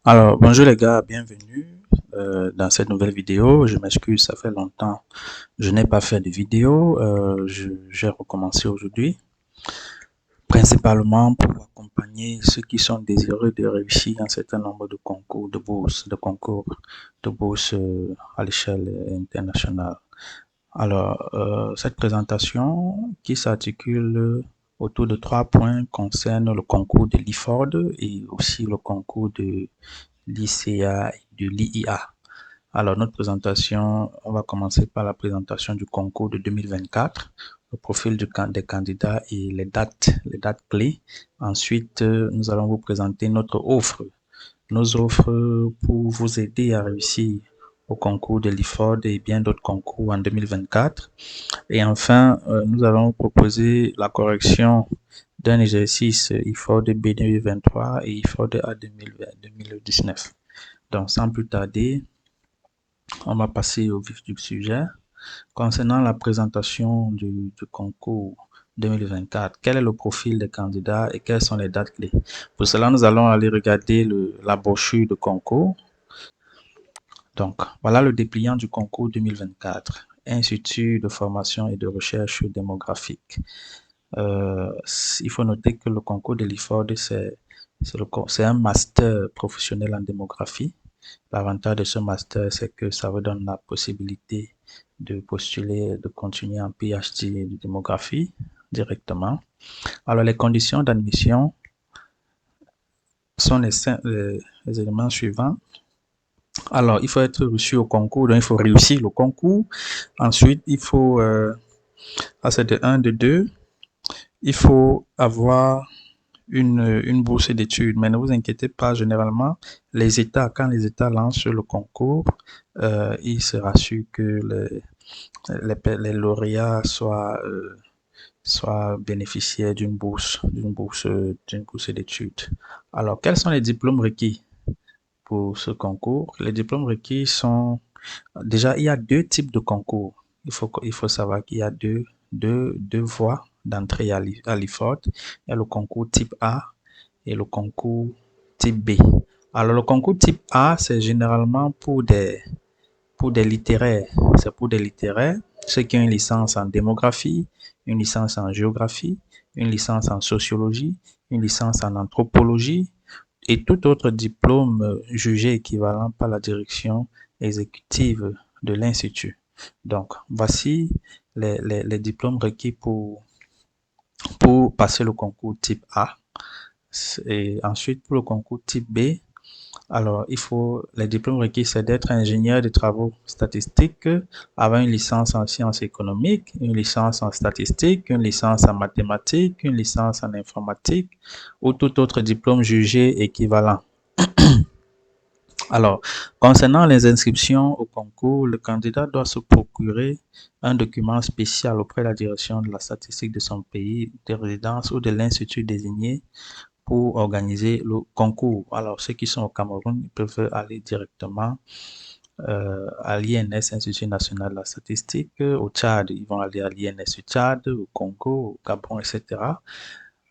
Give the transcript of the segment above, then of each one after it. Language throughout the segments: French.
Alors, bonjour les gars, bienvenue dans cette nouvelle vidéo. Je m'excuse, ça fait longtemps je n'ai pas fait de vidéo. J'ai recommencé aujourd'hui, principalement pour accompagner ceux qui sont désireux de réussir un certain nombre de concours, de bourses à l'échelle internationale. Alors, cette présentation qui s'articule autour de 3 points concerne le concours de l'IFORD et aussi le concours de l'ICA et de l'IIA. Alors, notre présentation, on va commencer par la présentation du concours de 2024, le profil des candidats et les dates clés. Ensuite, nous allons vous présenter notre offre, nos offres pour vous aider à réussir au concours de l'IFORD et bien d'autres concours en 2024. Et enfin, nous allons vous proposer la correction d'un exercice IFORD B 2023 et IFORD A 2019. Donc, sans plus tarder, on va passer au vif du sujet. Concernant la présentation du concours 2024, quel est le profil des candidats et quelles sont les dates clés? Pour cela, nous allons aller regarder la brochure de concours. Donc, voilà le dépliant du concours 2024, Institut de formation et de recherche démographique. Il faut noter que le concours de l'IFORD, c'est un master professionnel en démographie. L'avantage de ce master, c'est que ça vous donne la possibilité de postuler, de continuer en PhD de démographie directement. Alors, les conditions d'admission sont les éléments suivants. Alors, il faut être reçu au concours, donc il faut réussir le concours. Ensuite, il faut, c'est de 1, de 2, il faut avoir une bourse d'études. Mais ne vous inquiétez pas, généralement, quand les États lancent le concours, il sera sûr que les lauréats soient bénéficiaires d'une bourse d'études. Alors, quels sont les diplômes requis pour ce concours? Les diplômes requis sont, déjà, il y a deux types de concours. Il faut savoir qu'il y a deux voies d'entrée à l'IFORD. Il y a le concours type A et le concours type B. Alors, le concours type A, c'est généralement pour des littéraires. C'est pour des littéraires, ceux qui ont une licence en démographie, une licence en géographie, une licence en sociologie, une licence en anthropologie et tout autre diplôme jugé équivalent par la direction exécutive de l'Institut. Donc, voici les diplômes requis pour passer le concours type A. Et ensuite, pour le concours type B, alors, les diplômes requis, c'est d'être ingénieur de travaux statistiques, avoir une licence en sciences économiques, une licence en statistique, une licence en mathématiques, une licence en informatique ou tout autre diplôme jugé équivalent. Alors, concernant les inscriptions au concours, le candidat doit se procurer un document spécial auprès de la direction de la statistique de son pays de résidence ou de l'institut désigné pour organiser le concours. Alors, ceux qui sont au Cameroun, ils peuvent aller directement à l'INS, Institut national de la statistique. Au Tchad, ils vont aller à l'INS du Tchad, au Congo, au Gabon, etc.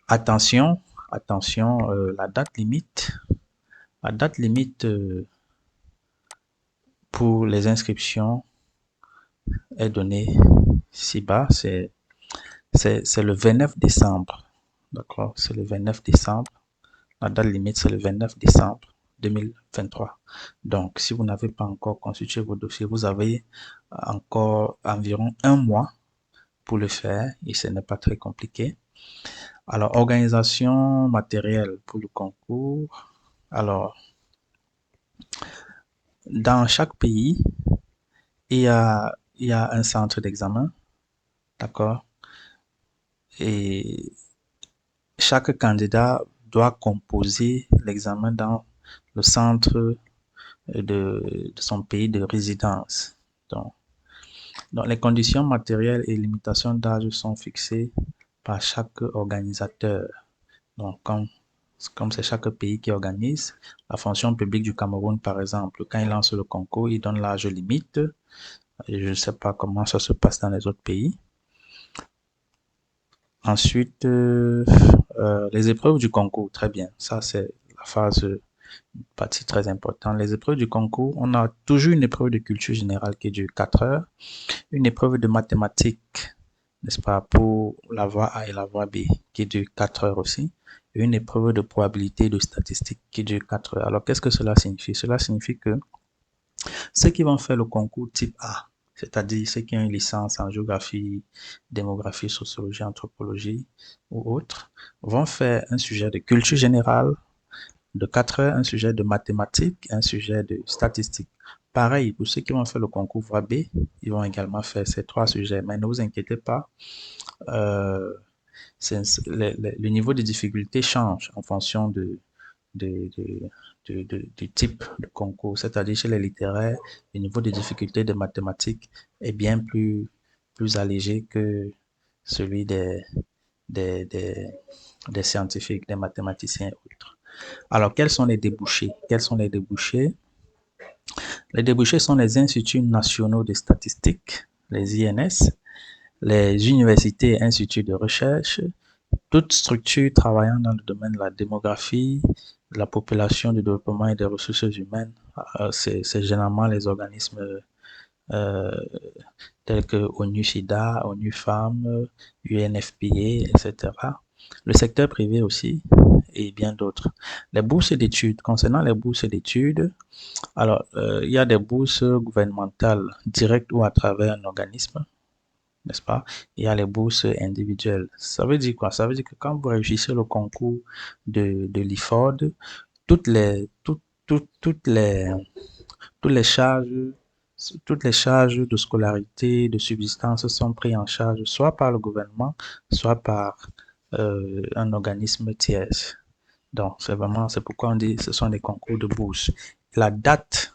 Attention, attention, la date limite pour les inscriptions est donnée ci-bas, c'est le 29 décembre. D'accord, c'est le 29 décembre. La date limite, c'est le 29 décembre 2023. Donc, si vous n'avez pas encore constitué vos dossiers, vous avez encore environ un mois pour le faire et ce n'est pas très compliqué. Alors, organisation matérielle pour le concours. Alors, dans chaque pays, il y a un centre d'examen, d'accord? Et chaque candidat doit composer l'examen dans le centre de son pays de résidence. Donc, les conditions matérielles et limitations d'âge sont fixées par chaque organisateur. Donc, comme c'est chaque pays qui organise, la fonction publique du Cameroun, par exemple, quand il lance le concours, il donne l'âge limite. Je ne sais pas comment ça se passe dans les autres pays. Ensuite, les épreuves du concours, très bien. Ça, c'est la phase une partie très importante. Les épreuves du concours, on a toujours une épreuve de culture générale qui dure 4 heures, une épreuve de mathématiques, n'est-ce pas, pour la voie A et la voie B, qui dure 4 heures aussi, et une épreuve de probabilité de statistique qui dure 4 heures. Alors, qu'est-ce que cela signifie? Cela signifie que ceux qui vont faire le concours type A, c'est-à-dire ceux qui ont une licence en géographie, démographie, sociologie, anthropologie ou autre, vont faire un sujet de culture générale de 4 heures, un sujet de mathématiques, un sujet de statistiques. Pareil, pour ceux qui vont faire le concours voie B, ils vont également faire ces 3 sujets. Mais ne vous inquiétez pas, euh, le niveau de difficulté change en fonction de, de, du type de concours. C'est-à-dire chez les littéraires, le niveau de difficulté de mathématiques est bien plus allégé que celui des, des, des scientifiques, des mathématiciens et autres. Alors, quels sont les débouchés? Quels sont les débouchés? Les débouchés sont les instituts nationaux de statistiques, les INS, les universités et instituts de recherche, toute structure travaillant dans le domaine de la démographie, de la population, du développement et des ressources humaines. C'est généralement les organismes euh, tels que ONU-SIDA, ONU-Femmes, UNFPA, etc. Le secteur privé aussi et bien d'autres. Les bourses d'études. Concernant les bourses d'études, alors, il y a des bourses gouvernementales directes ou à travers un organisme, n'est-ce pas? Il y a les bourses individuelles. Ça veut dire quoi? Ça veut dire que quand vous réussissez le concours de l'IFOD, toutes les, toutes, toutes, toutes les charges, toutes les charges de scolarité, de subsistance sont prises en charge soit par le gouvernement, soit par un organisme tiers. Donc, c'est pourquoi on dit que ce sont des concours de bourse. La date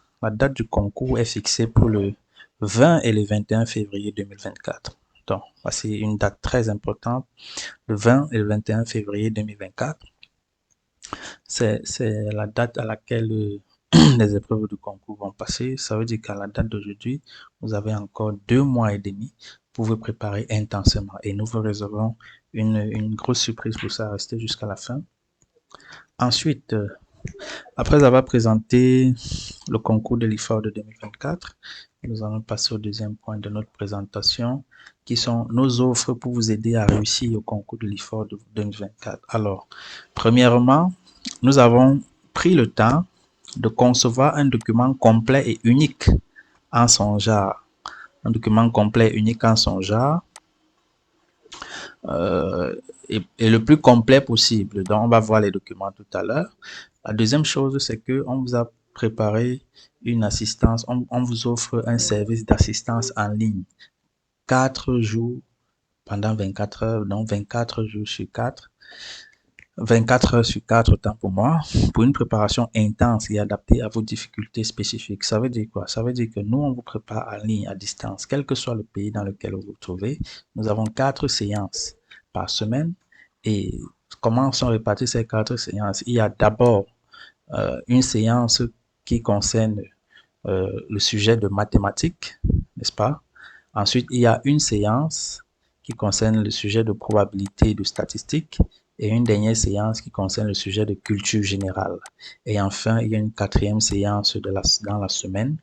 du concours est fixée pour le 20 et le 21 février 2024. Donc, voici une date très importante, le 20 et le 21 février 2024. C'est la date à laquelle les épreuves du concours vont passer. Ça veut dire qu'à la date d'aujourd'hui, vous avez encore 2 mois et demi pour vous préparer intensément. Et nous vous réservons une grosse surprise pour ça. Restez jusqu'à la fin. Ensuite, après avoir présenté le concours de l'IFOR de 2024, nous allons passer au deuxième point de notre présentation, qui sont nos offres pour vous aider à réussir au concours de l'IFOR de 2024. Alors, premièrement, nous avons pris le temps de concevoir un document complet et unique en son genre. Un document complet et unique en son genre. Et le plus complet possible. Donc, on va voir les documents tout à l'heure. La deuxième chose, c'est qu'on vous a préparé une assistance, on vous offre un service d'assistance en ligne. 4 jours pendant 24 heures, donc 24 jours sur 4. 24 heures sur 4, autant pour moi, pour une préparation intense et adaptée à vos difficultés spécifiques. Ça veut dire quoi? Ça veut dire que nous, on vous prépare en ligne, à distance, quel que soit le pays dans lequel vous vous trouvez. Nous avons 4 séances par semaine. Et comment sont réparties ces 4 séances? Il y a d'abord une séance qui concerne le sujet de mathématiques, n'est-ce pas? Ensuite, il y a une séance qui concerne le sujet de probabilité et de statistique et une dernière séance qui concerne le sujet de culture générale. Et enfin, il y a une quatrième séance dans la semaine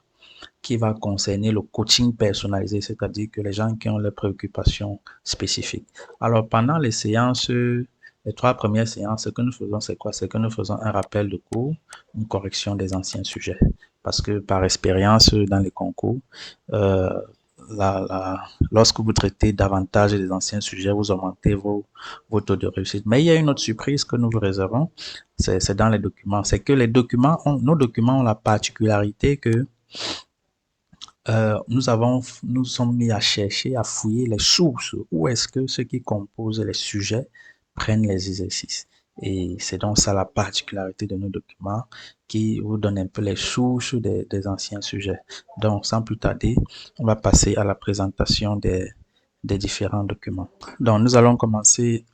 qui va concerner le coaching personnalisé, c'est-à-dire que les gens qui ont leurs préoccupations spécifiques. Alors, pendant les séances, les 3 premières séances, ce que nous faisons, c'est quoi? C'est que nous faisons un rappel de cours, une correction des anciens sujets. Parce que par expérience dans les concours, euh, lorsque vous traitez davantage des anciens sujets, vous augmentez vos taux de réussite. Mais il y a une autre surprise que nous vous réservons, c'est dans les documents. C'est que nos documents ont la particularité que nous sommes mis à chercher, à fouiller les sources. Où est-ce que ceux qui composent les sujets prennent les exercices? Et c'est donc ça la particularité de nos documents qui vous donne un peu les sources des anciens sujets. Donc, sans plus tarder, on va passer à la présentation des différents documents. Donc, nous allons commencer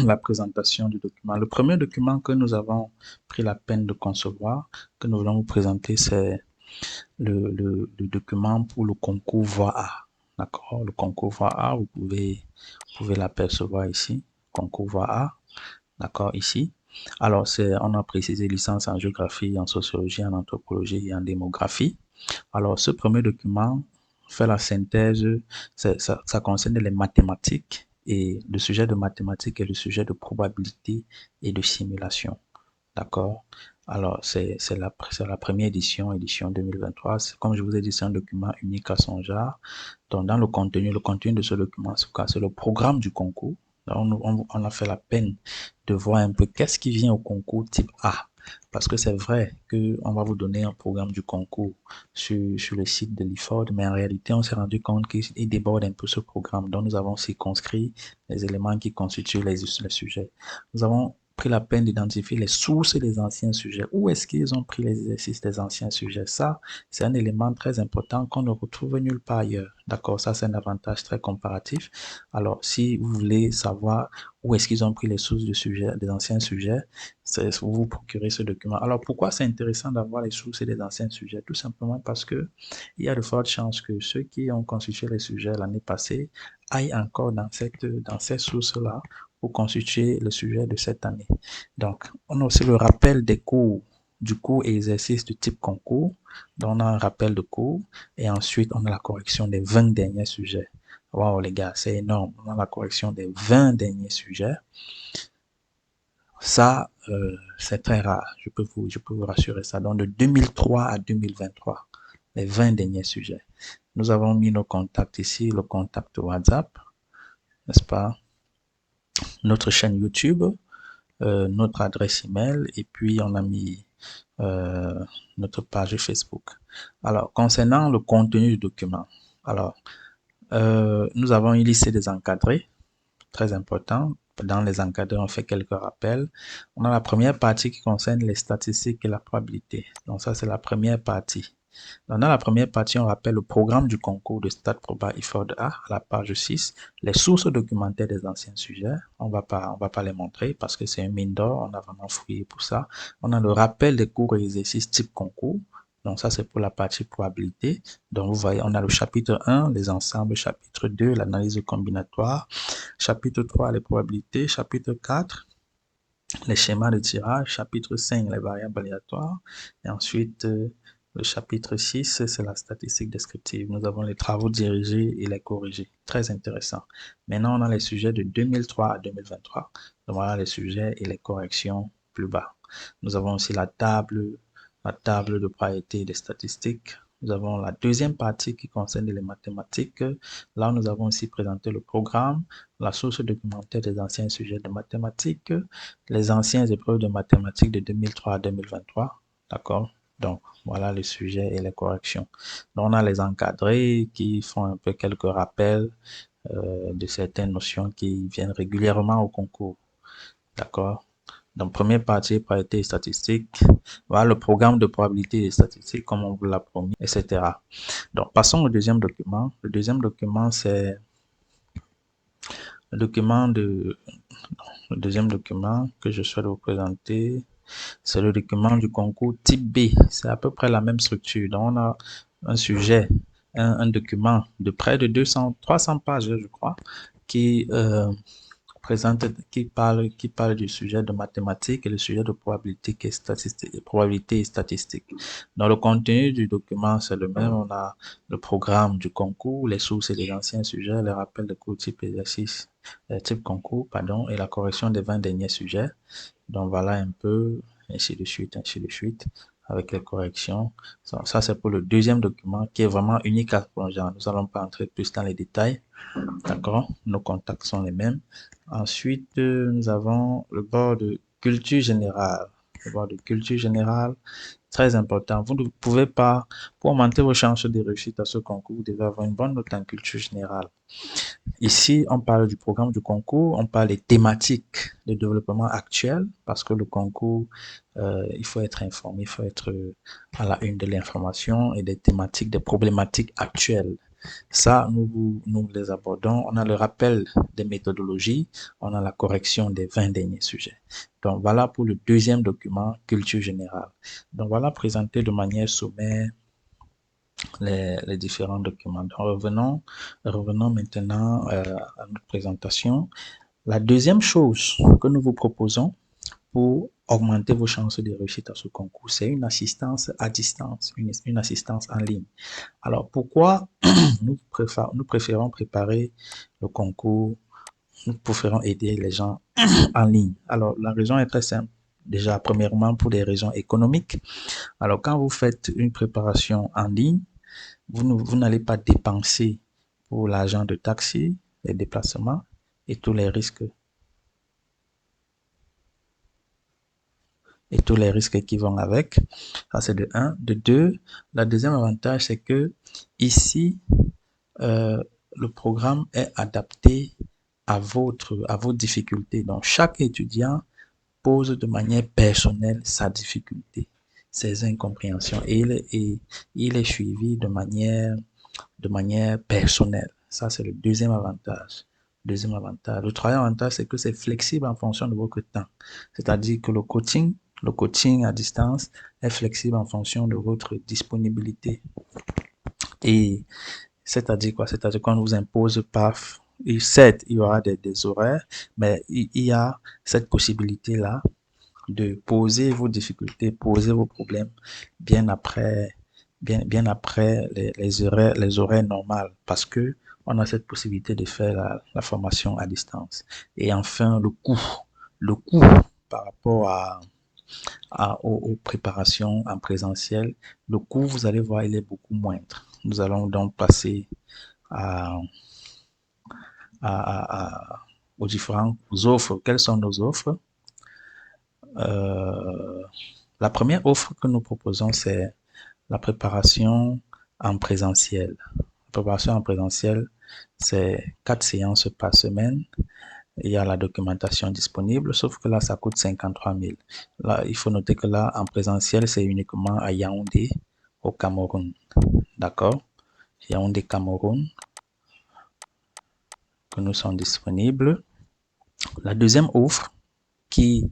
la présentation du document. Le premier document que nous avons pris la peine de concevoir, que nous voulons vous présenter, c'est le document pour le concours voie A. D'accord? Le concours voie A, vous pouvez l'apercevoir ici. Concours voie A. D'accord? Ici. Alors, on a précisé licence en géographie, en sociologie, en anthropologie et en démographie. Alors, ce premier document fait la synthèse, ça concerne les mathématiques et le sujet de mathématiques est le sujet de probabilité et de simulation. D'accord? Alors, c'est la première édition 2023. Comme je vous ai dit, c'est un document unique à son genre. Donc, dans le contenu de ce document, c'est le programme du concours. Donc, on a fait la peine de voir un peu qu'est-ce qui vient au concours type A. Parce que c'est vrai qu'on va vous donner un programme du concours sur le site de l'IFOD, mais en réalité, on s'est rendu compte qu'il déborde un peu ce programme. Donc, nous avons circonscrit les éléments qui constituent les sujets. Nous avons pris la peine d'identifier les sources des anciens sujets. Où est-ce qu'ils ont pris les exercices des anciens sujets? Ça, c'est un élément très important qu'on ne retrouve nulle part ailleurs. D'accord? Ça, c'est un avantage très comparatif. Alors, si vous voulez savoir où est-ce qu'ils ont pris les sources de sujets, des anciens sujets, vous vous procurez ce document. Alors, pourquoi c'est intéressant d'avoir les sources des anciens sujets? Tout simplement parce que il y a de fortes chances que ceux qui ont constitué les sujets l'année passée aillent encore dans ces sources-là pour constituer le sujet de cette année. Donc, on a aussi le rappel des cours, du cours et exercices du type concours. Donc, on a un rappel de cours et ensuite, on a la correction des 20 derniers sujets. Waouh, les gars, c'est énorme. On a la correction des 20 derniers sujets. Ça, c'est très rare. Je peux vous rassurer ça. Donc, de 2003 à 2023, les 20 derniers sujets. Nous avons mis nos contacts ici, le contact WhatsApp, n'est-ce pas? Notre chaîne YouTube, notre adresse email et puis on a mis notre page Facebook. Alors, concernant le contenu du document, alors, nous avons une liste des encadrés, très important. Dans les encadrés, on fait quelques rappels. On a la première partie qui concerne les statistiques et la probabilité. Donc ça, c'est la première partie. Dans la première partie, on rappelle le programme du concours de Stade Proba IFOD A à la page 6, les sources documentaires des anciens sujets. On va pas les montrer parce que c'est une mine d'or, on a vraiment fouillé pour ça. On a le rappel des cours et exercices type concours. Donc ça, c'est pour la partie probabilité. Donc vous voyez, on a le chapitre 1, les ensembles, chapitre 2, l'analyse combinatoire, chapitre 3, les probabilités, chapitre 4, les schémas de tirage, chapitre 5, les variables aléatoires, et ensuite le chapitre 6, c'est la statistique descriptive. Nous avons les travaux dirigés et les corrigés. Très intéressant. Maintenant, on a les sujets de 2003 à 2023. Donc voilà les sujets et les corrections plus bas. Nous avons aussi la table de priorité des statistiques. Nous avons la deuxième partie qui concerne les mathématiques. Là, nous avons aussi présenté le programme, la source documentaire des anciens sujets de mathématiques, les anciennes épreuves de mathématiques de 2003 à 2023. D'accord? Donc, voilà les sujets et les corrections. Donc, on a les encadrés qui font un peu quelques rappels de certaines notions qui viennent régulièrement au concours. D'accord? Donc, première partie, probabilité et statistiques. Voilà le programme de probabilité et statistiques, comme on vous l'a promis, etc. Donc, passons au deuxième document. Le deuxième document, c'est le deuxième document que je souhaite vous présenter. C'est le document du concours type B. C'est à peu près la même structure. Donc, on a un sujet, un document de près de 300 pages, je crois, qui qui parle du sujet de mathématiques et le sujet de probabilité et statistique. Dans le contenu du document, c'est le même. On a le programme du concours, les sources et les anciens sujets, les rappels de cours type exercice, type concours, pardon, et la correction des 20 derniers sujets. Donc voilà un peu, ainsi de suite, avec les corrections. Ça c'est pour le deuxième document qui est vraiment unique à son genre. Nous allons pas entrer plus dans les détails. D'accord? Nos contacts sont les mêmes. Ensuite, nous avons le bord de culture générale. Le bord de culture générale, très important. Vous ne pouvez pas, pour augmenter vos chances de réussite à ce concours, vous devez avoir une bonne note en culture générale. Ici, on parle du programme du concours, on parle des thématiques de développement actuel, parce que le concours, il faut être informé, il faut être à la une de l'information et des thématiques, des problématiques actuelles. Ça, nous les abordons. On a le rappel des méthodologies, on a la correction des 20 derniers sujets. Donc, voilà pour le deuxième document, culture générale. Donc, voilà présenté de manière sommaire les différents documents. Donc, revenons maintenant à notre présentation. La deuxième chose que nous vous proposons pour augmenter vos chances de réussite à ce concours. C'est une assistance à distance, une assistance en ligne. Alors, pourquoi nous préférons préparer le concours, nous préférons aider les gens en ligne? Alors, la raison est très simple. Déjà, premièrement, pour des raisons économiques. Alors, quand vous faites une préparation en ligne, vous n'allez pas dépenser pour l'argent de taxi, les déplacements et tous les risques qui vont avec. Ça, c'est de un. De deux, la deuxième avantage, c'est que ici, le programme est adapté à vos difficultés. Donc, chaque étudiant pose de manière personnelle sa difficulté, ses incompréhensions, et il est suivi de manière personnelle. Ça, c'est le deuxième avantage. Deuxième avantage. Le troisième avantage, c'est que c'est flexible en fonction de votre temps. C'est-à-dire que le coaching à distance est flexible en fonction de votre disponibilité. Et c'est-à-dire quoi? C'est-à-dire qu'on ne vous impose pas. Et certes, il y aura des horaires, mais il y a cette possibilité-là de poser vos difficultés, poser vos problèmes bien après, bien après les horaires normales, parce que on a cette possibilité de faire la formation à distance. Et enfin, le coût par rapport aux préparations en présentiel, le coût, vous allez voir, il est beaucoup moindre. Nous allons donc passer à, aux différentes offres. Quelles sont nos offres? La première offre que nous proposons, c'est la préparation en présentiel. La préparation en présentiel, c'est 4 séances par semaine. Il y a la documentation disponible, sauf que là, ça coûte 53 000. Là, il faut noter que là, en présentiel, c'est uniquement à Yaoundé, au Cameroun. D'accord? Yaoundé, Cameroun, que nous sommes disponibles. La deuxième offre, qui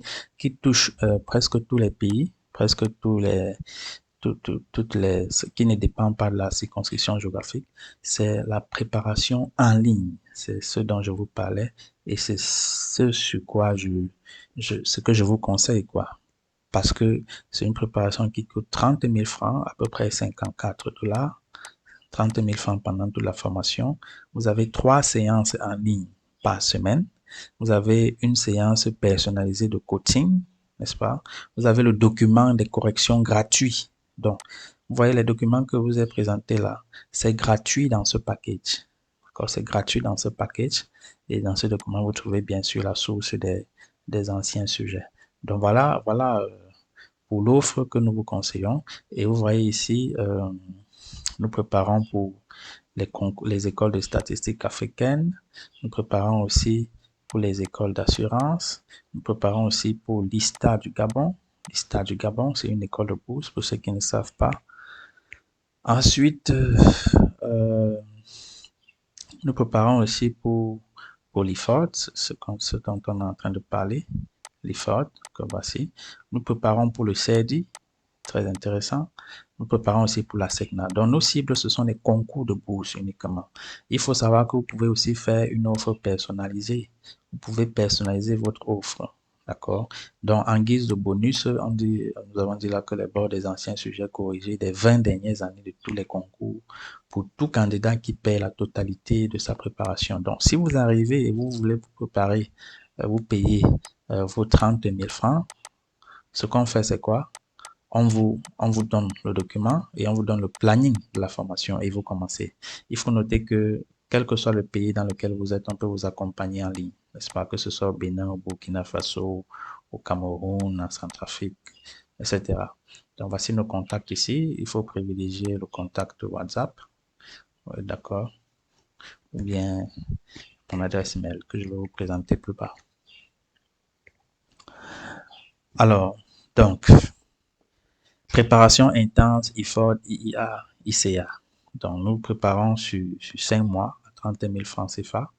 touche presque tous les pays, presque toutes les, ce qui ne dépend pas de la circonscription géographique, c'est la préparation en ligne. C'est ce dont je vous parlais et c'est ce sur quoi ce que je vous conseille, quoi. Parce que c'est une préparation qui coûte 30 000 francs, à peu près 54 $. 30 000 francs pendant toute la formation. Vous avez 3 séances en ligne par semaine. Vous avez une séance personnalisée de coaching, n'est-ce pas? Vous avez le document de correction gratuit. Donc, vous voyez les documents que vous avez présentés là, c'est gratuit dans ce package. D'accord? C'est gratuit dans ce package. Et dans ce document, vous trouvez bien sûr la source des anciens sujets. Donc voilà pour l'offre que nous vous conseillons. Et vous voyez ici, nous préparons pour les écoles de statistiques africaines. Nous préparons aussi pour les écoles d'assurance. Nous préparons aussi pour l'ISTA du Gabon. L'ISTA du Gabon, c'est une école de bourse pour ceux qui ne savent pas. Ensuite, nous préparons aussi pour l'IFOD, ce dont on est en train de parler. L'IFOD, comme voici. Nous préparons pour le CEDI, très intéressant. Nous préparons aussi pour la SECNA. Donc, nos cibles, ce sont les concours de bourse uniquement. Il faut savoir que vous pouvez aussi faire une offre personnalisée. Vous pouvez personnaliser votre offre. D'accord? Donc, en guise de bonus, nous avons dit là que les bords des anciens sujets corrigés des 20 dernières années de tous les concours pour tout candidat qui paie la totalité de sa préparation. Donc, si vous arrivez et vous voulez vous préparer, vous payez vos 30 000 francs, ce qu'on fait, c'est quoi? On vous donne le document et on vous donne le planning de la formation et vous commencez. Il faut noter que quel que soit le pays dans lequel vous êtes, on peut vous accompagner en ligne, n'est-ce pas? Que ce soit au Bénin, au Burkina Faso, au Cameroun, en Centrafrique, etc. Donc, voici nos contacts ici. Il faut privilégier le contact WhatsApp, d'accord? Ou bien mon adresse email que je vais vous présenter plus bas. Alors, donc, préparation intense, IFOD, IIA, ICA. Donc, nous préparons sur 5 mois à 30 000 francs CFA,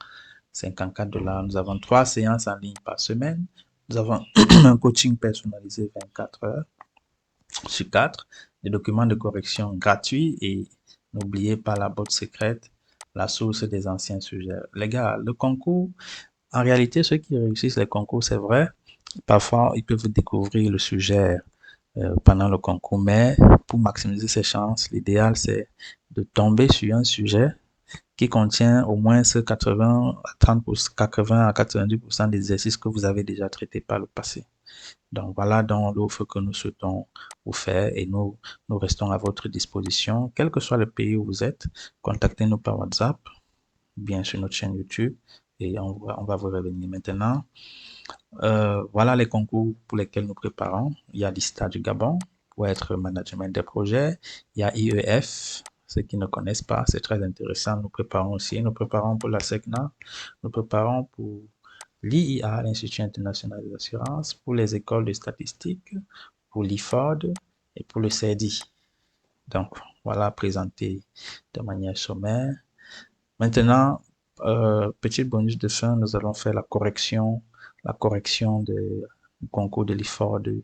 54 $. Nous avons 3 séances en ligne par semaine. Nous avons un coaching personnalisé 24 heures sur 4, des documents de correction gratuits et n'oubliez pas la boîte secrète, la source des anciens sujets. Les gars, le concours, en réalité, ceux qui réussissent les concours, c'est vrai, Parfois, ils peuvent découvrir le sujet pendant le concours, mais pour maximiser ses chances, l'idéal, c'est de tomber sur un sujet qui contient au moins ce 80 à 30%, 80 à 90% des exercices que vous avez déjà traités par le passé. Donc voilà donc l'offre que nous souhaitons vous faire et nous restons à votre disposition. Quel que soit le pays où vous êtes, contactez-nous par WhatsApp, bien sur notre chaîne YouTube et on va vous revenir maintenant. Voilà les concours pour lesquels nous préparons. Il y a l'ISTA du Gabon pour être management des projets. Il y a IEF, ceux qui ne connaissent pas, c'est très intéressant. Nous préparons aussi. Nous préparons pour la SECNA. Nous préparons pour l'IIA, l'Institut international des assurances, pour les écoles de statistiques, pour l'IFOD et pour le CEDI. Donc, voilà présenté de manière sommaire. Maintenant, petit bonus de fin, nous allons faire la correction du concours de l'IFOR de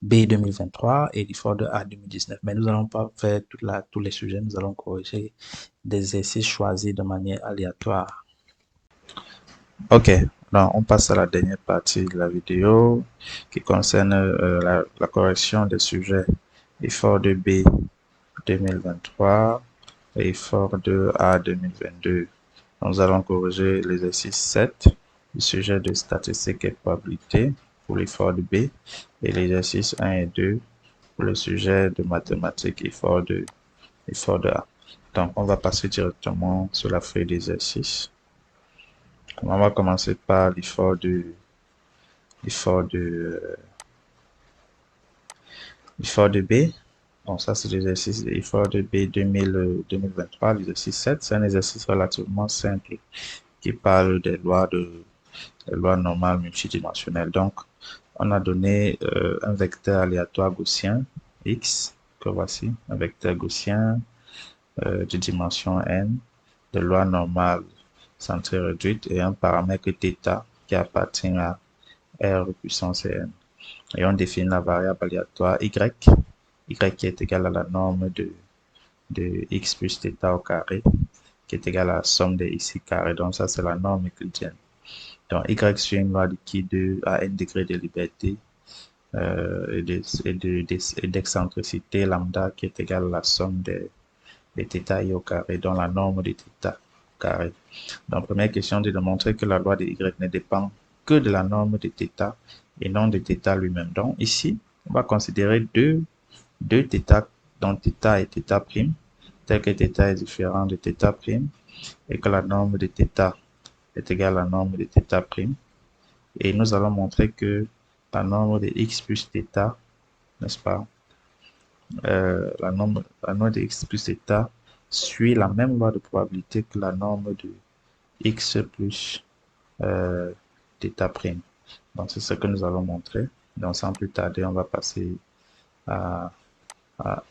B 2023 et l'IFOR de A 2019. Mais nous n'allons pas faire tous les sujets, nous allons corriger des exercices choisis de manière aléatoire. Ok, donc on passe à la dernière partie de la vidéo qui concerne la correction des sujets IFOR de B 2023 et IFOR de A 2022. Nous allons corriger l'exercice 7 du sujet de statistique et probabilité pour l'effort de B et l'exercice 1 et 2 pour le sujet de mathématiques effort de A. Donc, on va passer directement sur la feuille d'exercice. On va commencer par l'effort de B. Donc, ça, c'est l'exercice l'effort de B 2023, l'exercice 7. C'est un exercice relativement simple qui parle des lois normales multidimensionnelles. Donc, on a donné un vecteur aléatoire gaussien x, que voici, un vecteur gaussien de dimension n, de loi normale centrée réduite et un paramètre θ qui appartient à r puissance n. Et on définit la variable aléatoire y qui est égale à la norme de x plus θ au carré, qui est égale à la somme des xi carré. Donc ça, c'est la norme euclidienne. Donc y suit une loi liquide à n degrés de liberté et d'excentricité lambda qui est égale à la somme des θ i au carré, dont la norme de θ au carré. Donc première question, de montrer que la loi de y ne dépend que de la norme de θ et non de θ lui-même. Donc ici, on va considérer deux θ, dont θ et θ', tel que θ est différent de θ', et que la norme de θ est égale à la norme de θ'. Et nous allons montrer que la norme de x plus θ, n'est-ce pas, la norme de x plus θ suit la même loi de probabilité que la norme de x plus θ'. Donc c'est ce que nous allons montrer. Donc sans plus tarder, on va passer à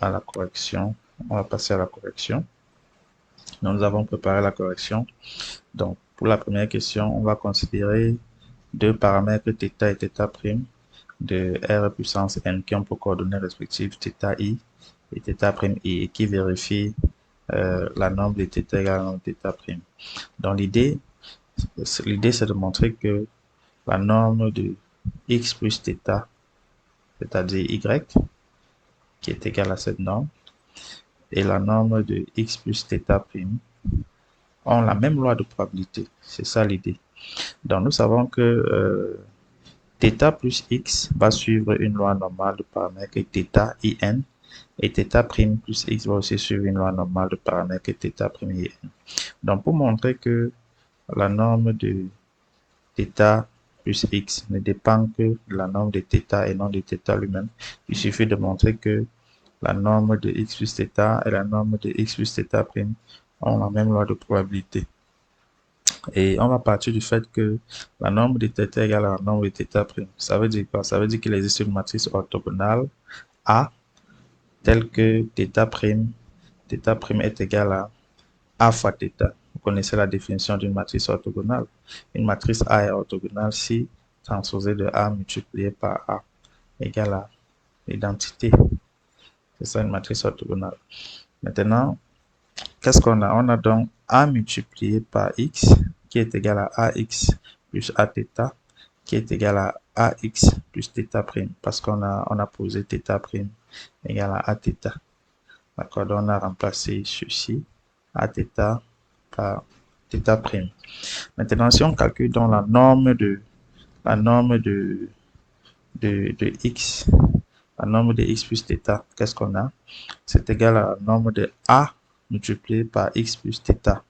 la correction. On va passer à la correction. Donc, nous avons préparé la correction. Donc pour la première question, on va considérer deux paramètres θ et θ' de r puissance n qui ont pour coordonnées respectives θi et θ'i et qui vérifient la norme de θ égale à la norme de θ'. Donc l'idée c'est de montrer que la norme de x plus θ, c'est-à-dire y, qui est égale à cette norme, et la norme de x plus θ' ont la même loi de probabilité. C'est ça l'idée. Donc nous savons que θ plus x va suivre une loi normale de paramètre θ in et θ' plus x va aussi suivre une loi normale de paramètre θ' in. Donc pour montrer que la norme de θ plus x ne dépend que de la norme de θ et non de θ lui-même, il suffit de montrer que la norme de x plus θ et la norme de x plus θ' ont la même loi de probabilité. Et on va partir du fait que la norme de θ égale à la norme de θ'. Ça veut dire quoi? Ça veut dire qu'il existe une matrice orthogonale A telle que θ' est égal à A fois θ. Vous connaissez la définition d'une matrice orthogonale. Une matrice A est orthogonale si transposée de A multiplié par A égale à l'identité. C'est ça une matrice orthogonale. Maintenant, qu'est-ce qu'on a? On a donc A multiplié par X qui est égal à AX plus Aθ qui est égal à AX plus θ prime, parce on a posé θ prime égal à Aθ. D'accord, donc on a remplacé ceci, Aθ par θ prime. Maintenant, si on calcule dans la norme de x, la norme de x plus θ, qu'est-ce qu'on a? C'est égal à la norme de A multiplié par x plus θ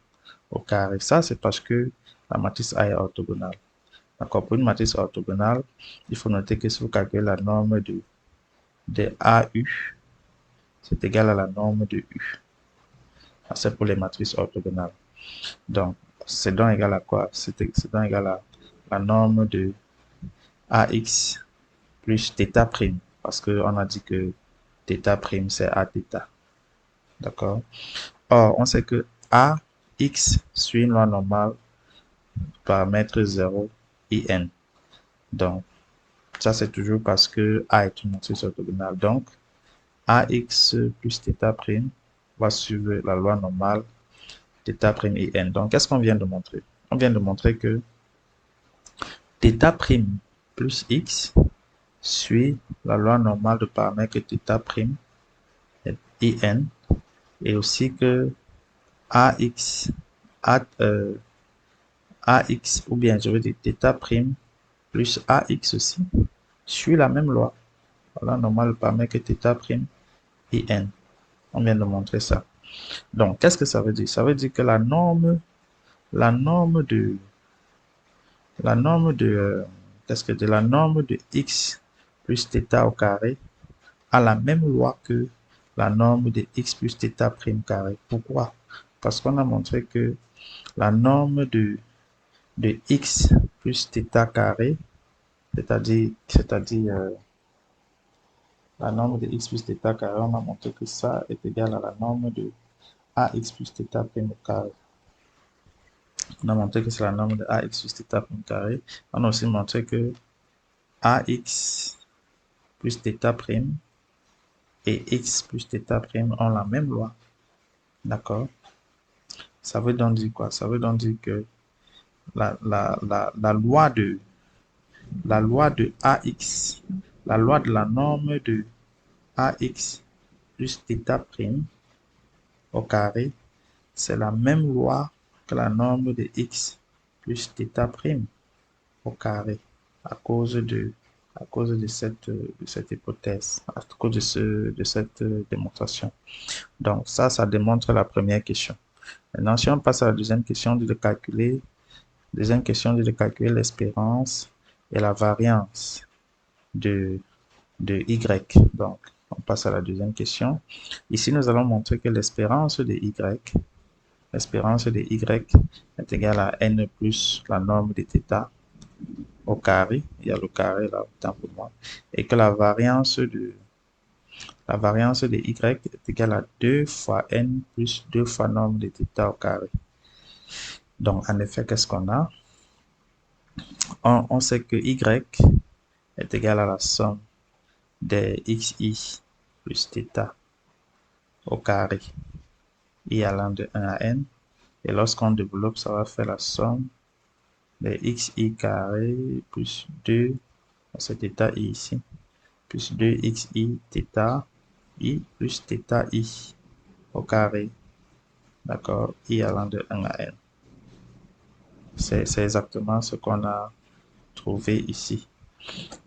au carré. Ça, c'est parce que la matrice A est orthogonale. D'accord, pour une matrice orthogonale, il faut noter que si vous calculez la norme de AU, c'est égal à la norme de U. C'est pour les matrices orthogonales. Donc, c'est donc égal à quoi? C'est donc égal à la norme de AX plus θ prime, parce qu'on a dit que θ prime c'est Aθ. D'accord? Or, on sait que AX suit une loi normale paramètre 0 IN. Donc, ça c'est toujours parce que A est une matrice orthogonale. Donc, AX plus θ prime va suivre la loi normale θ prime IN. Donc, qu'est-ce qu'on vient de montrer? On vient de montrer que θ prime plus X suit la loi normale de paramètre θ prime IN, et aussi que AX, AX, ou bien je veux dire θ prime plus AX aussi, suit la même loi. La loi normale de paramètre θ prime IN. On vient de montrer ça. Donc, qu'est-ce que ça veut dire? Ça veut dire que la norme de la norme de x plus θ au carré a la même loi que la norme de x plus θ prime carré. Pourquoi? Parce qu'on a montré que la norme de x plus θ carré, c'est-à-dire la norme de x plus θ carré, on a montré que ça est égal à la norme de ax plus θ prime au carré. On a montré que c'est la norme de ax plus θ prime carré. On a aussi montré que ax plus θ prime et x plus θ prime ont la même loi. D'accord? Ça veut donc dire quoi? Ça veut donc dire que la loi de AX, la loi de la norme de AX plus θ prime au carré, c'est la même loi que la norme de X plus θ prime au carré à cause de cette hypothèse, à cause de cette démonstration. Donc ça démontre la première question. Maintenant, si on passe à la deuxième question, de calculer l'espérance et la variance de Y. Donc, on passe à la deuxième question. Ici, nous allons montrer que l'espérance de Y est égale à n plus la norme de θ au carré. Il y a le carré là, autant pour moi. Et que la variance de Y est égale à 2 fois n plus 2 fois norme de θ au carré. Donc, en effet, qu'est-ce qu'on a? On sait que Y est égal à la somme des xi plus θ au carré, i allant de 1 à n. Et lorsqu'on développe, ça va faire la somme des xi carré plus 2, c'est θ i ici, plus 2xi θ i plus θ i au carré, d'accord, i allant de 1 à n. C'est exactement ce qu'on a trouvé ici.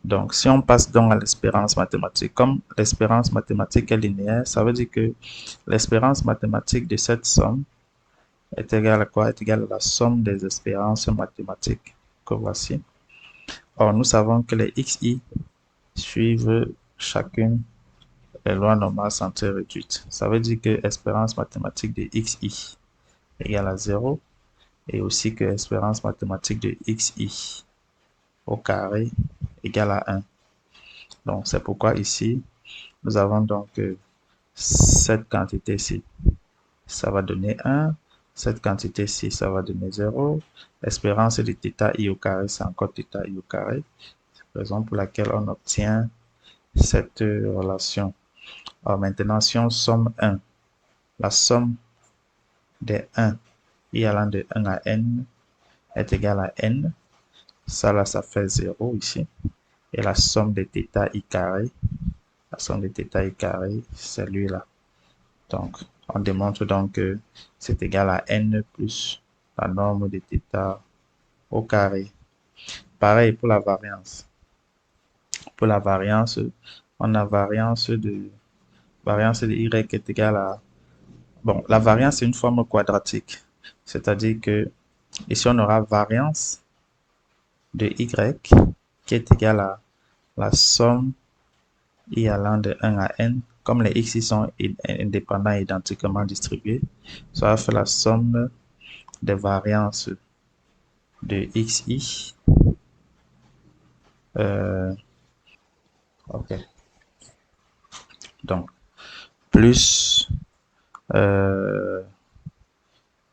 Donc, si on passe donc à l'espérance mathématique, comme l'espérance mathématique est linéaire, ça veut dire que l'espérance mathématique de cette somme est égale à quoi? Est égale à la somme des espérances mathématiques que voici. Or, nous savons que les xi suivent chacune les lois normales centrées réduites. Ça veut dire que l'espérance mathématique de xi égale à 0 et aussi que l'espérance mathématique de xi au carré égale à 1. Donc, c'est pourquoi ici, nous avons donc cette quantité-ci, ça va donner 1. Cette quantité-ci, ça va donner 0. L'espérance de θ i au carré, c'est encore θ i au carré. C'est la raison pour laquelle on obtient cette relation. Alors maintenant, si on somme 1, la somme des 1 i allant de 1 à n est égale à n. Ça là, ça fait 0 ici. Et la somme de θ I carré, la somme de θ I carré, c'est lui là. Donc, on démontre donc que c'est égal à n plus la norme de θ au carré. Pareil pour la variance. Pour la variance, on a variance de y est égale à... Bon, la variance c'est une forme quadratique. C'est-à-dire que ici on aura variance de y qui est égale à la somme y allant de 1 à n. Comme les x sont indépendants et identiquement distribués, ça va faire la somme des variances de xi. Ok. Donc, plus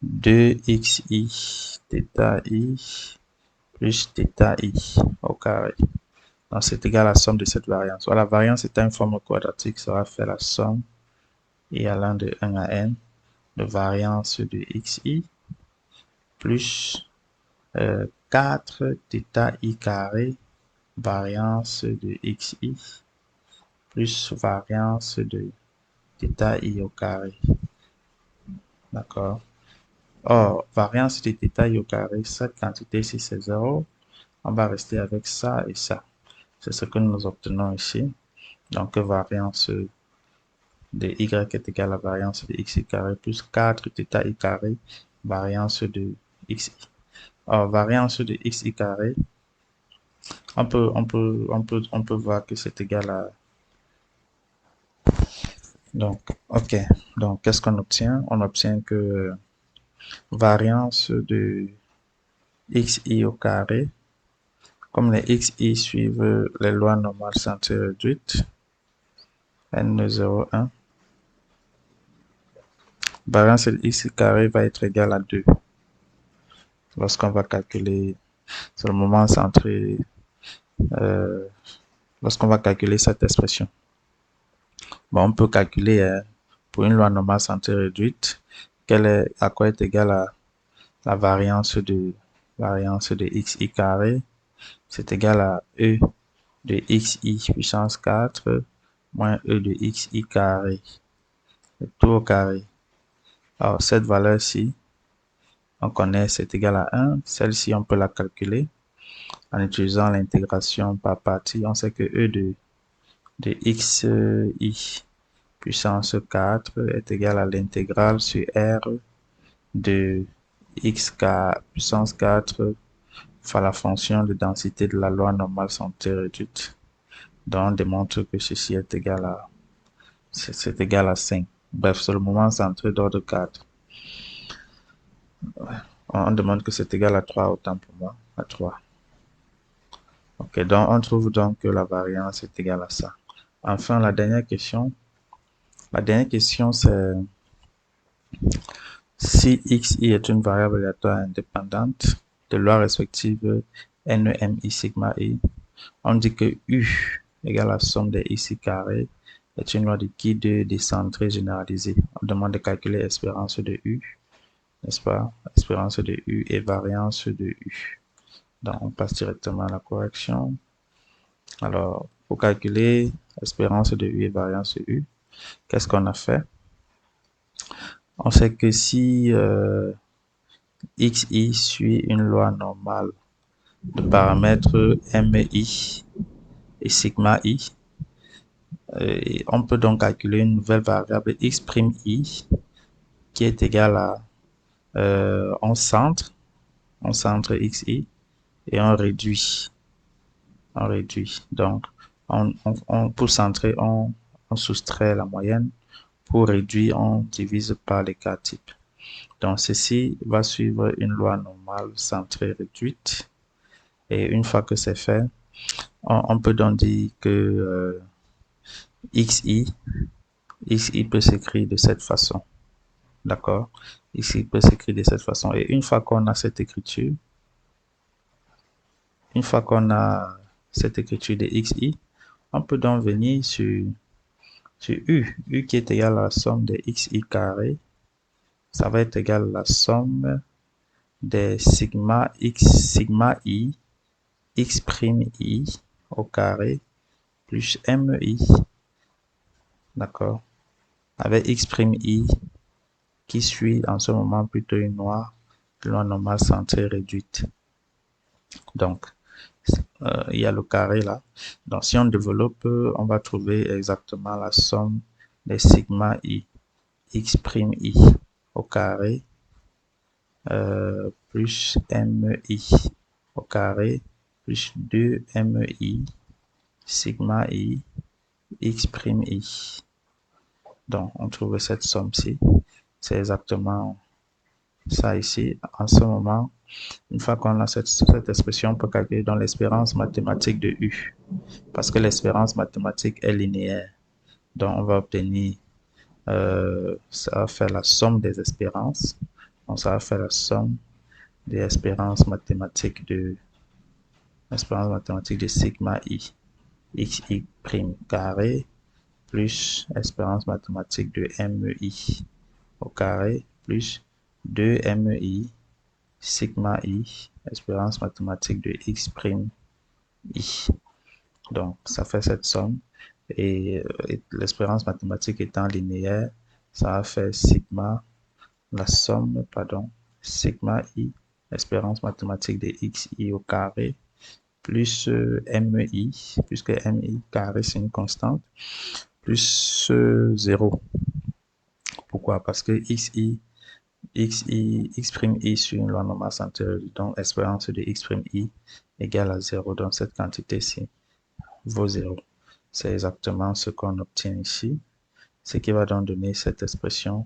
2xi θ I plus θ I au carré. Donc, c'est égal à la somme de cette variance. Soit la variance étant une forme quadratique, ça va faire la somme y allant de 1 à n de variance de xi plus 4 θ I carré variance de xi plus variance de θ I au carré. D'accord. Or, variance de θ I au carré, cette quantité ici c'est 0. On va rester avec ça et ça. C'est ce que nous obtenons ici. Donc, variance de y est égale à variance de xi carré plus 4 θ I carré variance de xi. Or, variance de xi carré, on peut voir que c'est égal à... Donc, ok. Donc, qu'est-ce qu'on obtient? On obtient que variance de xi au carré, comme les xi suivent les lois normales centrées réduites, n01, variance de xi carré va être égale à 2. Lorsqu'on va calculer, c'est le moment centré, lorsqu'on va calculer cette expression. Bon, on peut calculer pour une loi normale centrée réduite, à quoi est égale la variance de xi carré, c'est égal à e de xi puissance 4 moins e de xi carré, tout au carré. Alors, cette valeur-ci, on connaît, c'est égal à 1. Celle-ci, on peut la calculer en utilisant l'intégration par partie. On sait que e de xi puissance 4 est égal à l'intégrale sur r de xk puissance 4 fois la fonction de densité de la loi normale centrée réduite. Donc, on démontre que ceci est égal à, c'est égal à 5. Bref, c'est le moment centré d'ordre 4. On demande que c'est égal à 3, autant pour moi, à 3. Ok, donc on trouve donc que la variance est égale à ça. Enfin, la dernière question c'est si xi est une variable aléatoire indépendante de loi respective nmi sigma i, on dit que u égale à la somme des xi carré est une loi de Guy décentrée généralisée. On demande de calculer espérance de u, n'est-ce pas? Espérance de u et variance de u. Donc, on passe directement à la correction. Alors, pour calculer espérance de u et variance de u, qu'est-ce qu'on a fait? On sait que si xi suit une loi normale de paramètres mi et sigma i, on peut donc calculer une nouvelle variable x'i qui est égale à on centre xi et on réduit. Donc, pour centrer, on soustrait la moyenne. Pour réduire, on divise par les cas types. Donc, ceci va suivre une loi normale centrée réduite. Et une fois que c'est fait, on peut donc dire que xi peut s'écrire de cette façon. D'accord? Xi peut s'écrire de cette façon. Et une fois qu'on a cette écriture, de xi, on peut donc venir sur u qui est égal à la somme de xi carré. Ça va être égal à la somme des sigma i x' i au carré plus mi, d'accord, avec x' i qui suit en ce moment plutôt une loi normale centrée réduite. Donc, il y a le carré là. Donc, si on développe, on va trouver exactement la somme des sigma i, x' i au carré plus mi au carré plus 2mi sigma i x' i. Donc, on trouve cette somme-ci. C'est exactement ça ici. En ce moment, une fois qu'on a cette expression, on peut calculer dans l'espérance mathématique de U. Parce que l'espérance mathématique est linéaire. Donc, on va obtenir, ça va faire la somme des espérances. Donc, ça va faire la somme des espérances mathématiques de sigma i xi prime carré plus espérance mathématique de mi au carré plus 2mi sigma i espérance mathématique de x' i. Donc, ça fait cette somme. Et l'espérance mathématique étant linéaire, ça va faire sigma, la somme, pardon, sigma i, espérance mathématique de xi au carré, plus mi, puisque mi carré c'est une constante, plus 0. Pourquoi? Parce que xi x'i sur une loi normale centrée, donc espérance de x' i égale à 0. Donc, cette quantité-ci vaut 0. C'est exactement ce qu'on obtient ici, ce qui va donc donner cette expression.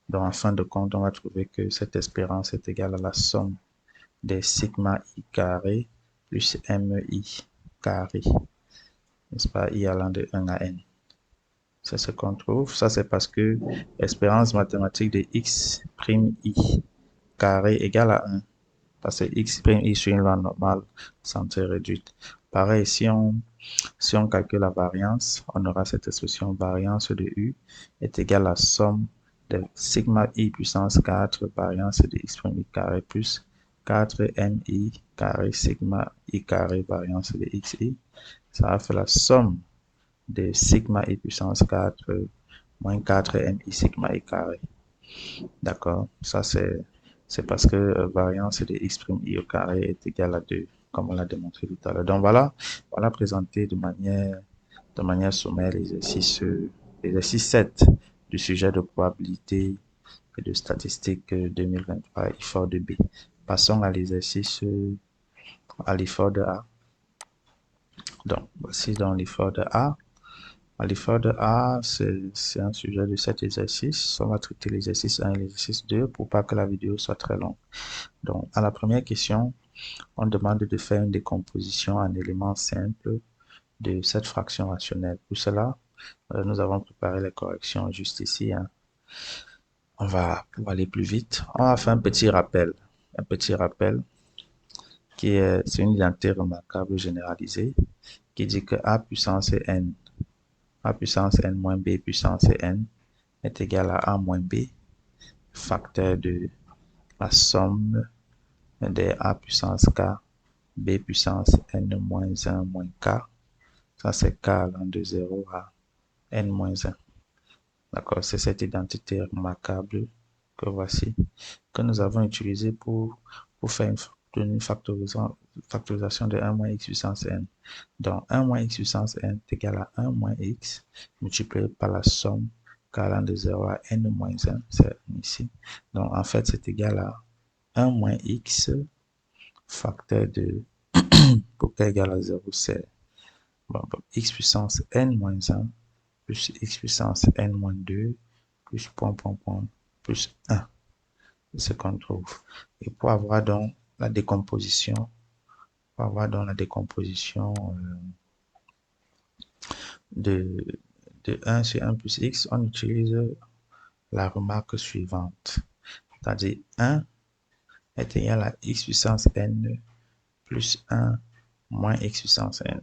Donc, en fin de compte, on va trouver que cette espérance est égale à la somme des sigma i carré plus mi carré, n'est-ce pas, i allant de 1 à n. C'est ce qu'on trouve. Ça, c'est parce que l'espérance mathématique de x' i carré égale à 1. Parce que x' i sur une loi normale centrée réduite. Pareil, si on calcule la variance, on aura cette expression variance de U est égale à la somme de sigma i puissance 4 variance de x' i carré plus 4mi carré sigma i carré variance de xi. Ça va faire la somme de sigma i puissance 4 moins 4mi sigma i carré. D'accord? Ça, c'est parce que variance de x' i au carré est égale à 2, comme on l'a démontré tout à l'heure. Donc, voilà présenté de manière sommaire l'exercice 7 du sujet de probabilité et de statistique 2023, effort de B. Passons à l'exercice, à l'effort de A. Donc, voici dans l'effort de A. À l'effort de A, c'est un sujet de cet exercice. On va traiter l'exercice 1 et l'exercice 2 pour pas que la vidéo soit très longue. Donc, à la première question, on demande de faire une décomposition en éléments simples de cette fraction rationnelle. Pour cela, nous avons préparé les corrections juste ici. On va, pour aller plus vite, on va faire un petit rappel. Un petit rappel c'est une identité remarquable généralisée qui dit que A puissance n, A puissance n moins B puissance n est égal à A moins B, facteur de la somme des A puissance k, B puissance n moins 1 moins k. Ça, c'est k allant de 0 à n moins 1. D'accord, c'est cette identité remarquable que voici, que nous avons utilisée pour faire une factorisation de 1 moins x puissance n. Donc, 1 moins x puissance n est égal à 1 moins x multiplié par la somme k allant de 0 à n moins 1, c'est ici. Donc, en fait, c'est égal à 1 moins x facteur de, pour k égale à 0, c'est x puissance n moins 1 plus x puissance n moins 2 plus plus 1. C'est ce qu'on trouve. Et pour avoir donc la décomposition, de 1 sur 1 plus x, on utilise la remarque suivante. C'est-à-dire 1 est égal à x puissance n plus 1 moins x puissance n.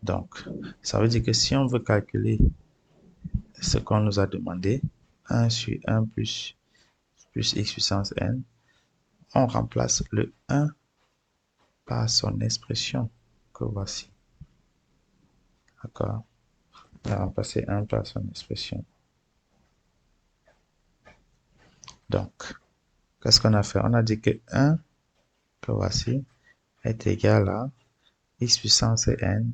Donc, ça veut dire que si on veut calculer ce qu'on nous a demandé, 1 sur 1 plus x puissance n, on remplace le 1 par son expression. que voici. D'accord. On va remplacer 1 par son expression. Donc, qu'est-ce qu'on a fait? On a dit que 1, que voici, est égal à x puissance n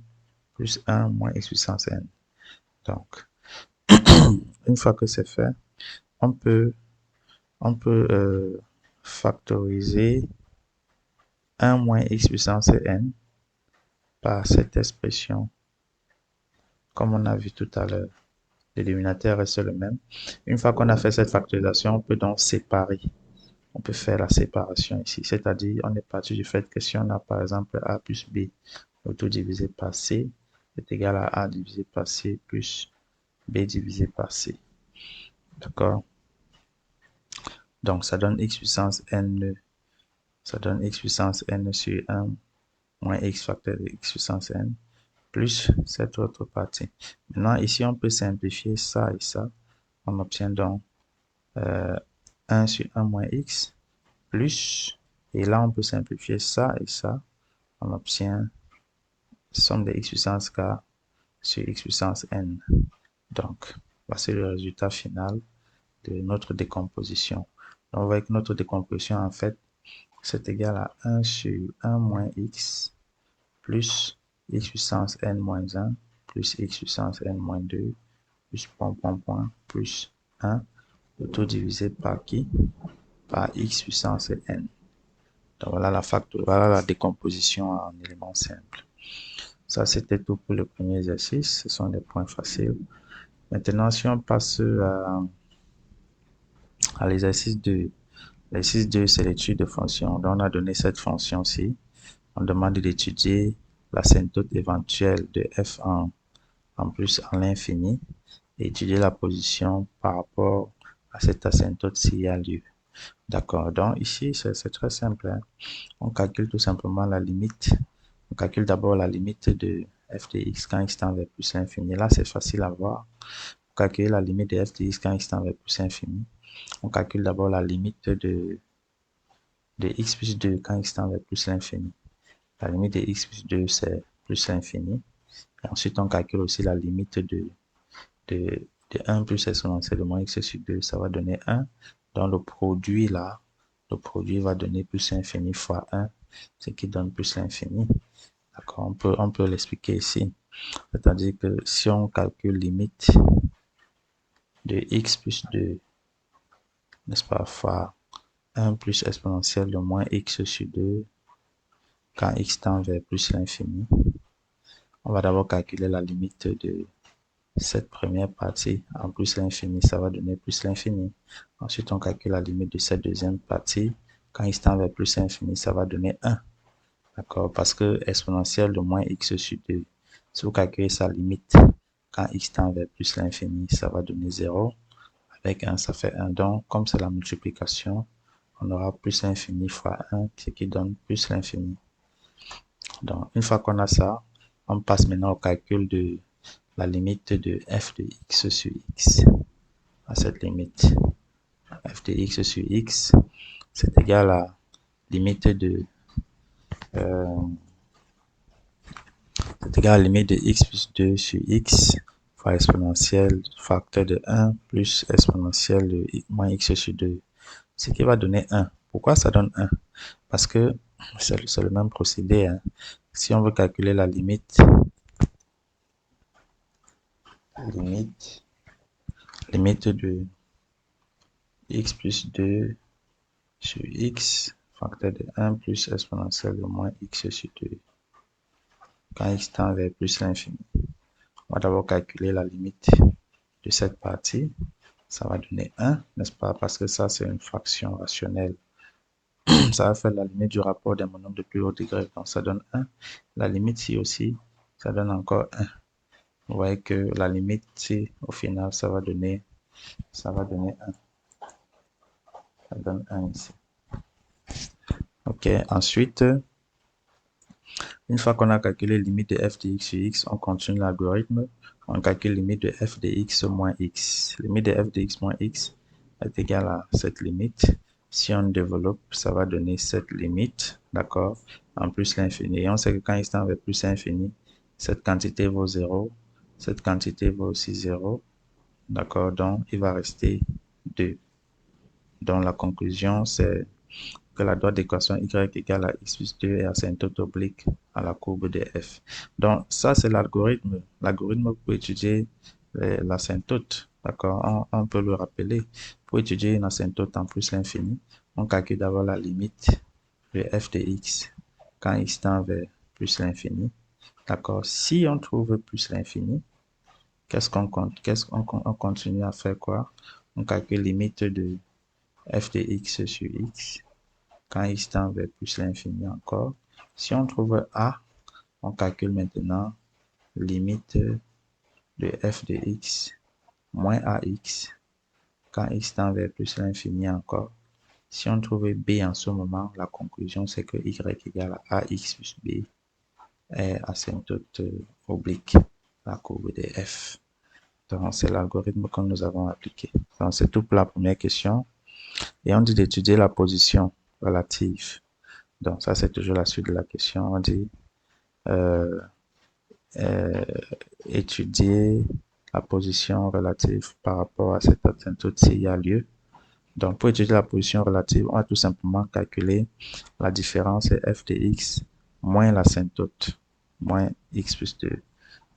plus 1 moins x puissance n. Donc, une fois que c'est fait, on peut factoriser 1 moins x puissance n par cette expression, comme on a vu tout à l'heure. Le dénominateur reste le même. Une fois qu'on a fait cette factorisation, on peut donc séparer. On peut faire la séparation ici, c'est-à-dire on est parti du fait que si on a par exemple a plus b, le tout divisé par c est égal à a divisé par c plus b divisé par c. D'accord? Donc ça donne x puissance n, ça donne x puissance n sur 1 moins x facteur de x puissance n plus cette autre partie. Maintenant ici on peut simplifier ça et ça. On obtient donc 1 sur 1 moins x plus, et là on peut simplifier ça et ça, on obtient somme de x puissance k sur x puissance n. Donc, voici le résultat final de notre décomposition. Donc, on voit que notre décomposition, en fait, c'est égal à 1 sur 1 moins x plus x puissance n moins 1 plus x puissance n moins 2 plus plus 1, le tout divisé par qui? Par x puissance n. Donc voilà voilà la décomposition en éléments simples. Ça, c'était tout pour le premier exercice. Ce sont des points faciles. Maintenant, si on passe à l'exercice 2. L'exercice 2, c'est l'étude de fonction. Donc, on a donné cette fonction-ci. On demande d'étudier l'asymptote éventuelle de f en plus en l'infini et étudier la position par rapport à cette asymptote s'il y a lieu. D'accord. Donc, ici, c'est très simple. Hein. On calcule tout simplement la limite. On calcule d'abord la limite de f de x quand x tend vers plus l'infini. Là, c'est facile à voir. Pour calculer la limite de f de x quand x tend vers plus l'infini, on calcule d'abord la limite de x plus 2 quand x tend vers plus l'infini. La limite de x plus 2, c'est plus l'infini. Et ensuite, on calcule aussi la limite de 1 plus exponentielle de moins x sur 2. Ça va donner 1. Donc, le produit là, le produit va donner plus l'infini fois 1, ce qui donne plus l'infini. D'accord, on peut l'expliquer ici. C'est-à-dire que si on calcule limite de x plus 2, n'est-ce pas, fois 1 plus exponentielle de moins x sur 2, quand x tend vers plus l'infini, on va d'abord calculer la limite de cette première partie en plus l'infini, ça va donner plus l'infini. Ensuite, on calcule la limite de cette deuxième partie. Quand x tend vers plus l'infini, ça va donner 1. D'accord? Parce que exponentielle de moins x sur 2, si vous calculez sa limite, quand x tend vers plus l'infini, ça va donner 0. Avec 1, ça fait 1. Donc, comme c'est la multiplication, on aura plus l'infini fois 1, ce qui donne plus l'infini. Donc, une fois qu'on a ça, on passe maintenant au calcul de la limite de f de x sur x. À cette limite, f de x sur x, c'est égal à limite de c'est égal à la limite de x plus 2 sur x fois exponentielle facteur de 1 plus exponentielle de moins x sur 2, ce qui va donner 1. Pourquoi ça donne 1? Parce que c'est le même procédé. Hein. Si on veut calculer la limite de x plus 2 sur x facteur de 1 plus exponentielle de moins x sur 2, quand x tend vers plus l'infini. On va d'abord calculer la limite de cette partie. Ça va donner 1, n'est-ce pas? Parce que ça, c'est une fraction rationnelle. Ça va faire la limite du rapport des monombres de plus haut degré. Donc, ça donne 1. La limite ici aussi, ça donne encore 1. Vous voyez que la limite ici, au final, ça va donner 1. Ça donne 1 ici. Ok, ensuite, une fois qu'on a calculé la limite de f de x sur x, on continue l'algorithme. On calcule la limite de f de x moins x. La limite de f de x moins x est égale à cette limite. Si on développe, ça va donner cette limite, d'accord? en plus l'infini. Et on sait que quand x tend vers plus l'infini, cette quantité vaut 0, cette quantité vaut aussi 0. D'accord, donc il va rester 2. Donc la conclusion, c'est que la droite d'équation y égale à x plus 2 est asymptote oblique à la courbe de f. Donc ça, c'est l'algorithme. L'algorithme pour étudier l'asymptote. D'accord, on peut le rappeler. Pour étudier une asymptote en plus l'infini, on calcule d'abord la limite de f de x quand x tend vers plus l'infini. D'accord, si on trouve plus l'infini, qu'est-ce qu'on compte? On continue à faire quoi? On calcule limite de f de x sur x quand x tend vers plus l'infini encore. Si on trouve a, on calcule maintenant limite de f de x moins ax quand x tend vers plus l'infini encore. Si on trouve b en ce moment, la conclusion c'est que y égale à ax plus b est asymptote oblique la courbe de f. Donc c'est l'algorithme que nous avons appliqué. Donc c'est tout pour la première question. Et on dit d'étudier la position relative. Donc ça c'est toujours la suite de la question. On dit euh, étudier la position relative par rapport à cette asymptote s'il y a lieu. Donc, pour étudier la position relative, on va tout simplement calculer la différence f de x moins l'asymptote, moins x plus 2.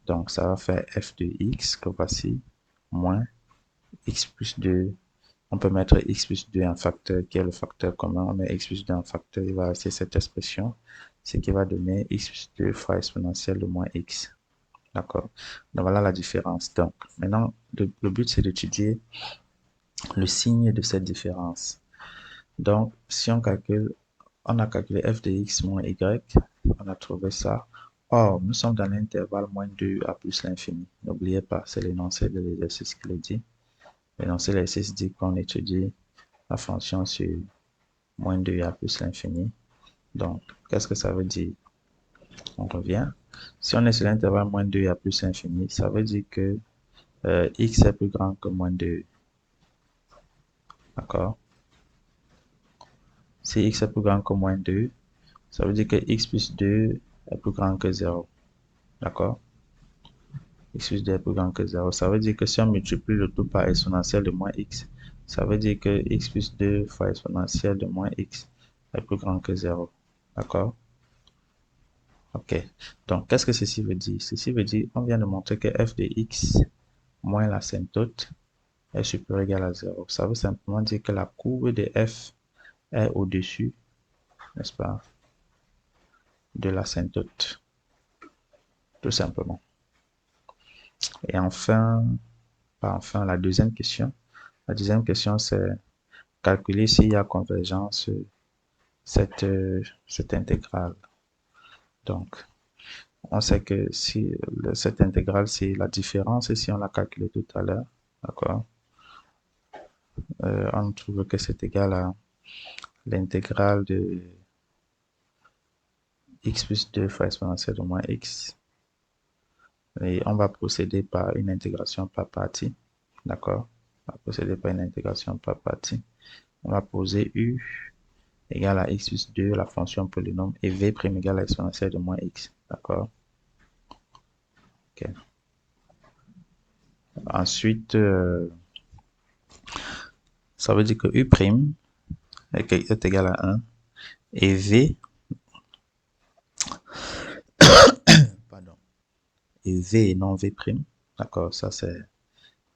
Donc, ça va faire f de x, que voici, moins x plus 2. On peut mettre x plus 2 en facteur, qui est le facteur commun. On met x plus 2 en facteur, il va rester cette expression, ce qui va donner x plus 2 fois exponentielle de moins x. D'accord. Donc, voilà la différence. Donc, maintenant, le but, c'est d'étudier le signe de cette différence. Donc, si on calcule, on a calculé f de x moins y, on a trouvé ça. Or, nous sommes dans l'intervalle moins 2 à plus l'infini. N'oubliez pas, c'est l'énoncé de l'exercice qui le dit. L'énoncé de l'exercice dit qu'on étudie la fonction sur moins 2 à plus l'infini. Donc, qu'est-ce que ça veut dire? On revient. Si on est sur l'intervalle moins 2 à plus l'infini, ça veut dire que x est plus grand que moins 2. D'accord? Si x est plus grand que moins 2, ça veut dire que x plus 2 est plus grand que 0. D'accord? X plus 2 est plus grand que 0. Ça veut dire que si on multiplie le tout par exponentielle de moins x, ça veut dire que x plus 2 fois exponentielle de moins x est plus grand que 0. D'accord? Ok. Donc, qu'est-ce que ceci veut dire? Ceci veut dire, on vient de montrer que f de x moins l'asymptote est supérieur ou égal à 0. Ça veut simplement dire que la courbe de f est au-dessus, n'est-ce pas, de l'asymptote. Tout simplement. Et enfin, la deuxième question. La deuxième question, c'est calculer s'il y a convergence cette intégrale. Donc, on sait que si cette intégrale, c'est la différence, si on l'a calculé tout à l'heure, d'accord, on trouve que c'est égal à l'intégrale de x plus 2 fois exponentielle de moins x. Et on va procéder par une intégration par partie, d'accord. On va procéder par une intégration par partie. On va poser u égale à x plus 2, la fonction polynôme, et v' égale à exponentielle de moins x, d'accord. Okay. Ensuite, ça veut dire que u' est égal à 1 et v, pardon, et v et non v', d'accord, ça c'est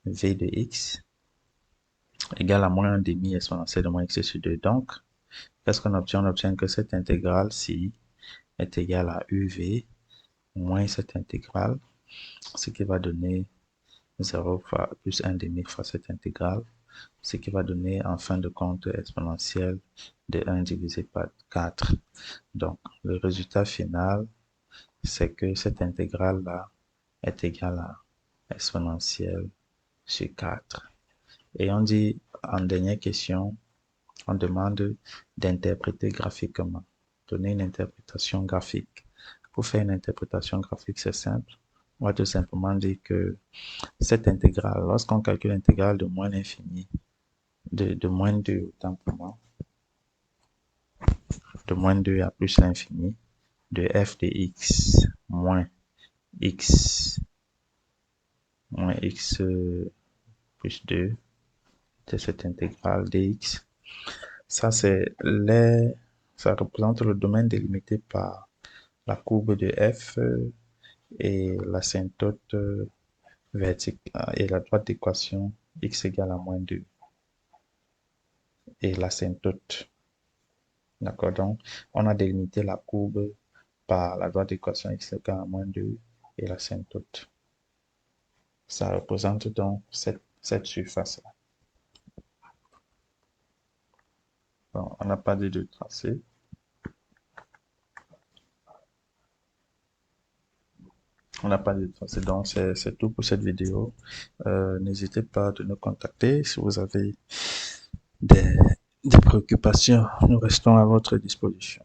v de x égale à moins 1 demi exponentielle de moins x sur 2. Donc, qu'est-ce qu'on obtient? On obtient que cette intégrale-ci est égale à uv moins cette intégrale, ce qui va donner 0 fois plus 1 demi fois cette intégrale, ce qui va donner en fin de compte exponentielle de 1 divisé par 4. Donc, le résultat final, c'est que cette intégrale-là est égale à exponentielle sur 4. Et on dit, en dernière question, on demande d'interpréter graphiquement, donner une interprétation graphique. Pour faire une interprétation graphique, c'est simple. On va tout simplement dire que cette intégrale, lorsqu'on calcule l'intégrale de moins l'infini, de moins 2 autant pour moi, de moins 2 à plus l'infini, de f de x moins x plus 2 de cette intégrale dx. Ça, ça représente le domaine délimité par la courbe de f et l'asymptote verticale et la droite d'équation x égale à moins 2 et l'asymptote. D'accord, donc on a délimité la courbe par la droite d'équation x égale à moins 2 et l'asymptote. Ça représente donc cette surface-là. Bon, on n'a pas dit de tracé. On n'a pas de tracé, donc c'est tout pour cette vidéo. N'hésitez pas de nous contacter si vous avez des préoccupations. Nous restons à votre disposition.